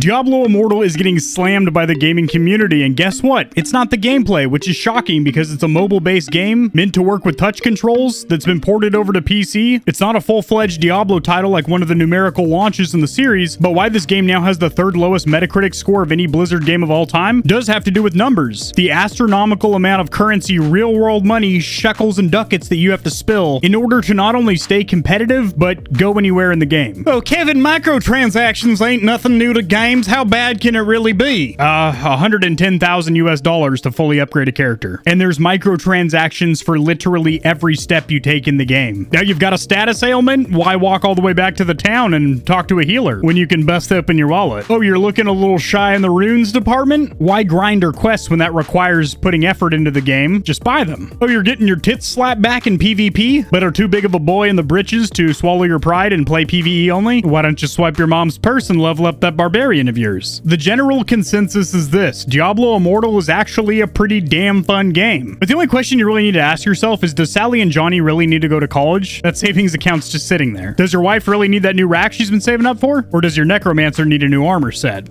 Diablo Immortal is getting slammed by the gaming community, and guess what? It's not the gameplay, which is shocking because it's a mobile-based game meant to work with touch controls that's been ported over to PC. It's not a full-fledged Diablo title like one of the numerical launches in the series, but why this game now has the third lowest Metacritic score of any Blizzard game of all time does have to do with numbers. The astronomical amount of currency, real-world money, shekels, and ducats that you have to spill in order to not only stay competitive, but go anywhere in the game. Oh, Kevin, microtransactions ain't nothing new to games. How bad can it really be? $110,000 to fully upgrade a character. And there's microtransactions for literally every step you take in the game. Now you've got a status ailment? Why walk all the way back to the town and talk to a healer when you can bust open your wallet? Oh, you're looking a little shy in the runes department? Why grind or quests when that requires putting effort into the game? Just buy them. Oh, you're getting your tits slapped back in PvP, but are too big of a boy in the britches to swallow your pride and play PvE only? Why don't you swipe your mom's purse and level up that barbarian of yours? The general consensus is this: Diablo Immortal is actually a pretty damn fun game. But the only question you really need to ask yourself is, does Sally and Johnny really need to go to college? That savings account's just sitting there. Does your wife really need that new rack she's been saving up for? Or does your necromancer need a new armor set?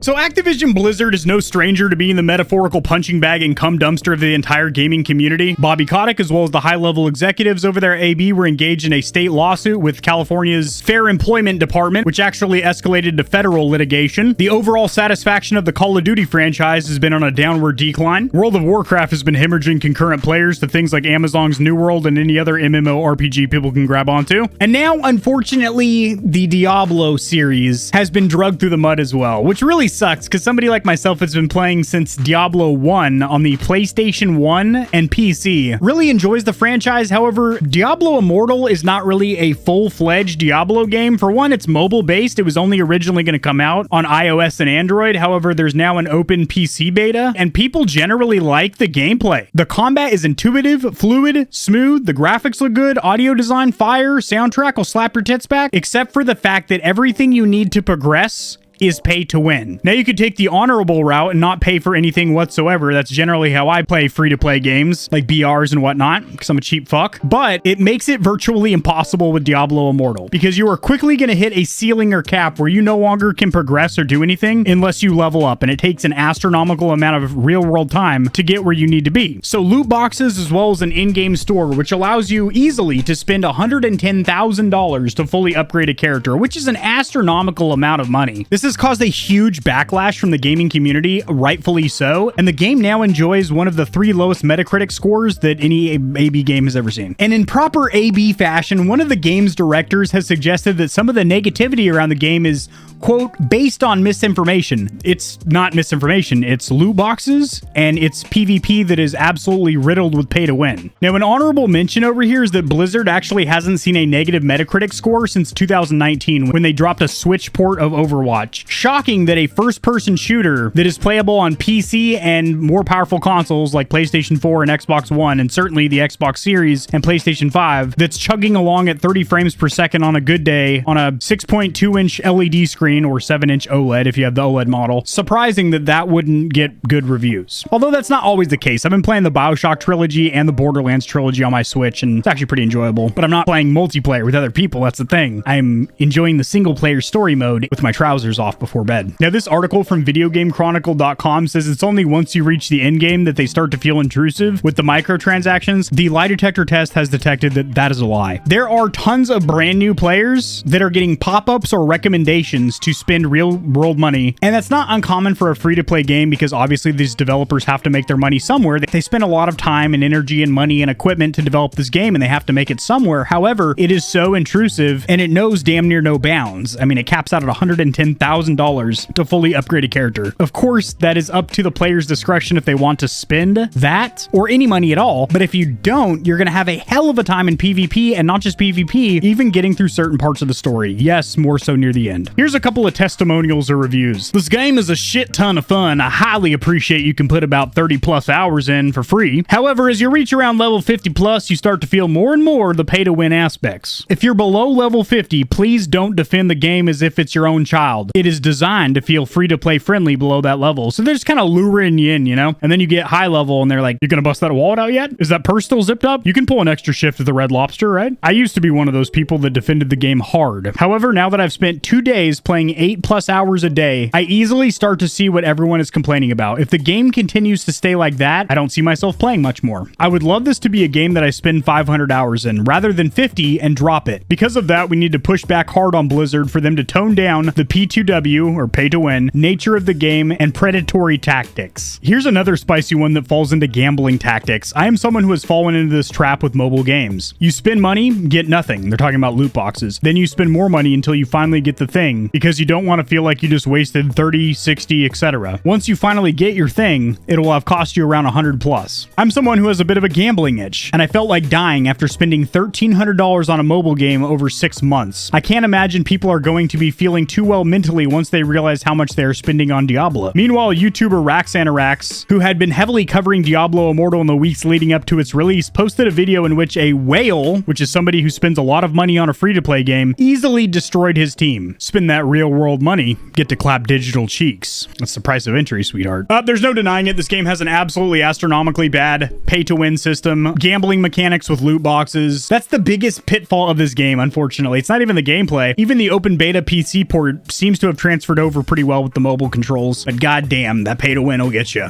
So Activision Blizzard is no stranger to being the metaphorical punching bag and cum dumpster of the entire gaming community. Bobby Kotick, as well as the high-level executives over there at AB, were engaged in a state lawsuit with California's Fair Employment Department, which actually escalated to federal litigation. The overall satisfaction of the Call of Duty franchise has been on a downward decline. World of Warcraft has been hemorrhaging concurrent players to things like Amazon's New World and any other MMORPG people can grab onto. And now, unfortunately, the Diablo series has been drugged through the mud as well, which really sucks because somebody like myself has been playing since Diablo 1 on the PlayStation 1 and PC. Really enjoys the franchise. However, Diablo Immortal is not really a full-fledged Diablo game. For one, it's mobile-based. It was only originally going to come out on iOS and Android. However, there's now an open PC beta, and people generally like the gameplay. The combat is intuitive, fluid, smooth. The graphics look good. Audio design, fire, soundtrack will slap your tits back, except for the fact that everything you need to progress is pay to win. Now you could take the honorable route and not pay for anything whatsoever. That's generally how I play free-to-play games like BRs and whatnot, because I'm a cheap fuck. But it makes it virtually impossible with Diablo Immortal because you are quickly going to hit a ceiling or cap where you no longer can progress or do anything unless you level up, and it takes an astronomical amount of real-world time to get where you need to be. So loot boxes as well as an in-game store, which allows you easily to spend $110,000 to fully upgrade a character, which is an astronomical amount of money. This is caused a huge backlash from the gaming community, rightfully so, and the game now enjoys one of the 3 lowest Metacritic scores that any AB game has ever seen. And in proper AB fashion, one of the game's directors has suggested that some of the negativity around the game is, quote, based on misinformation. It's not misinformation, it's loot boxes, and it's PvP that is absolutely riddled with pay to win. Now, an honorable mention over here is that Blizzard actually hasn't seen a negative Metacritic score since 2019 when they dropped a Switch port of Overwatch. Shocking that a first-person shooter that is playable on PC and more powerful consoles like PlayStation 4 and Xbox One, and certainly the Xbox Series and PlayStation 5, that's chugging along at 30 frames per second on a good day on a 6.2-inch LED screen or 7-inch OLED if you have the OLED model. Surprising that that wouldn't get good reviews. Although that's not always the case. I've been playing the BioShock trilogy and the Borderlands trilogy on my Switch, and it's actually pretty enjoyable. But I'm not playing multiplayer with other people, that's the thing. I'm enjoying the single-player story mode with my trousers off before bed. Now, this article from videogamechronicle.com says it's only once you reach the end game that they start to feel intrusive with the microtransactions. The lie detector test has detected that that is a lie. There are tons of brand new players that are getting pop-ups or recommendations to spend real world money, and that's not uncommon for a free-to-play game because obviously these developers have to make their money somewhere. They spend a lot of time and energy and money and equipment to develop this game, and they have to make it somewhere. However, it is so intrusive and it knows damn near no bounds. I mean, it caps out at $110,000 to fully upgrade a character. Of course, that is up to the player's discretion if they want to spend that or any money at all, but if you don't, you're going to have a hell of a time in PvP, and not just PvP, even getting through certain parts of the story. Yes, more so near the end. Here's a couple couple of testimonials or reviews. This game is a shit ton of fun. I highly appreciate you can put about 30 plus hours in for free. However, as you reach around level 50 plus, you start to feel more and more the pay to win aspects. If you're below level 50, please don't defend the game as if it's your own child. It is designed to feel free to play friendly below that level. So they're just kind of luring you in, you know? And then you get high level and they're like, you're gonna bust that wallet out yet? Is that purse still zipped up? You can pull an extra shift at the Red Lobster, right? I used to be one of those people that defended the game hard. However, now that I've spent 2 days playing 8+ hours a day, I easily start to see what everyone is complaining about. If the game continues to stay like that, I don't see myself playing much more. I would love this to be a game that I spend 500 hours in rather than 50 and drop it. Because of that, we need to push back hard on Blizzard for them to tone down the P2W, or pay to win, nature of the game and predatory tactics. Here's another spicy one that falls into gambling tactics. I am someone who has fallen into this trap with mobile games. You spend money, get nothing. They're talking about loot boxes. Then you spend more money until you finally get the thing because you don't want to feel like you just wasted 30, 60, etc. Once you finally get your thing, it will have cost you around 100 plus. I'm someone who has a bit of a gambling itch, and I felt like dying after spending $1,300 on a mobile game over 6 months. I can't imagine people are going to be feeling too well mentally once they realize how much they are spending on Diablo. Meanwhile, YouTuber Raxanarax, who had been heavily covering Diablo Immortal in the weeks leading up to its release, posted a video in which a whale, which is somebody who spends a lot of money on a free-to-play game, easily destroyed his team. Spend that real-world money, get to clap digital cheeks. That's the price of entry, sweetheart. There's no denying it. This game has an absolutely astronomically bad pay-to-win system, gambling mechanics with loot boxes. That's the biggest pitfall of this game, unfortunately. It's not even the gameplay. Even the open beta PC port seems to have transferred over pretty well with the mobile controls, but goddamn, that pay-to-win will get you.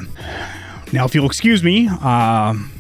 Now, if you'll excuse me,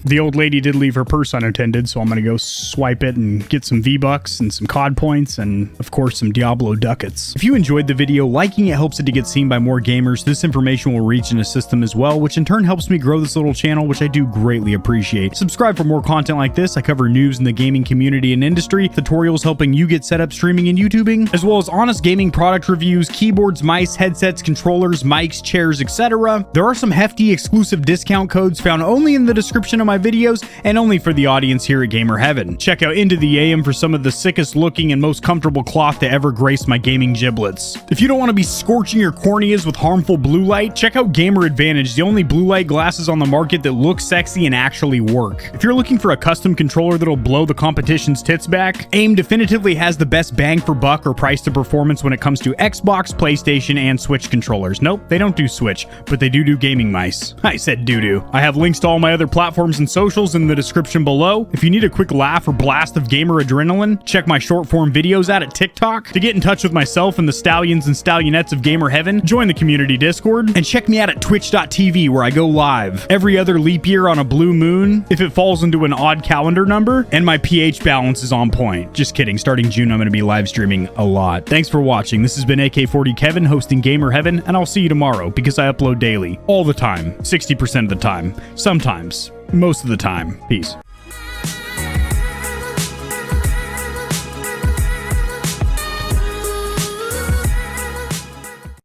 the old lady did leave her purse unattended, so I'm going to go swipe it and get some V-Bucks and some COD points and, of course, some Diablo ducats. If you enjoyed the video, liking it helps it to get seen by more gamers. This information will reach and assist them as well, which in turn helps me grow this little channel, which I do greatly appreciate. Subscribe for more content like this. I cover news in the gaming community and industry, tutorials helping you get set up streaming and YouTubing, as well as honest gaming product reviews, keyboards, mice, headsets, controllers, mics, chairs, etc. There are some hefty exclusive discount codes found only in the description of my videos and only for the audience here at Gamer Heaven. Check out Into the AM for some of the sickest looking and most comfortable cloth to ever grace my gaming giblets. If you don't want to be scorching your corneas with harmful blue light, check out Gamer Advantage, the only blue light glasses on the market that look sexy and actually work. If you're looking for a custom controller that'll blow the competition's tits back, AIM definitively has the best bang for buck or price to performance when it comes to Xbox, PlayStation, and Switch controllers. Nope, they don't do Switch, but they do gaming mice. I said doo-doo. I have links to all my other platforms and socials in the description below. If you need a quick laugh or blast of gamer adrenaline, check my short form videos out at TikTok. To get in touch with myself and the Stallions and Stallionettes of Gamer Heaven, join the community Discord, and check me out at twitch.tv where I go live every other leap year on a blue moon if it falls into an odd calendar number, and my pH balance is on point. Just kidding, starting June I'm going to be live streaming a lot. Thanks for watching. This has been AK40 Kevin hosting Gamer Heaven, and I'll see you tomorrow because I upload daily, all the time, 60% of the time, sometimes, most of the time. Peace.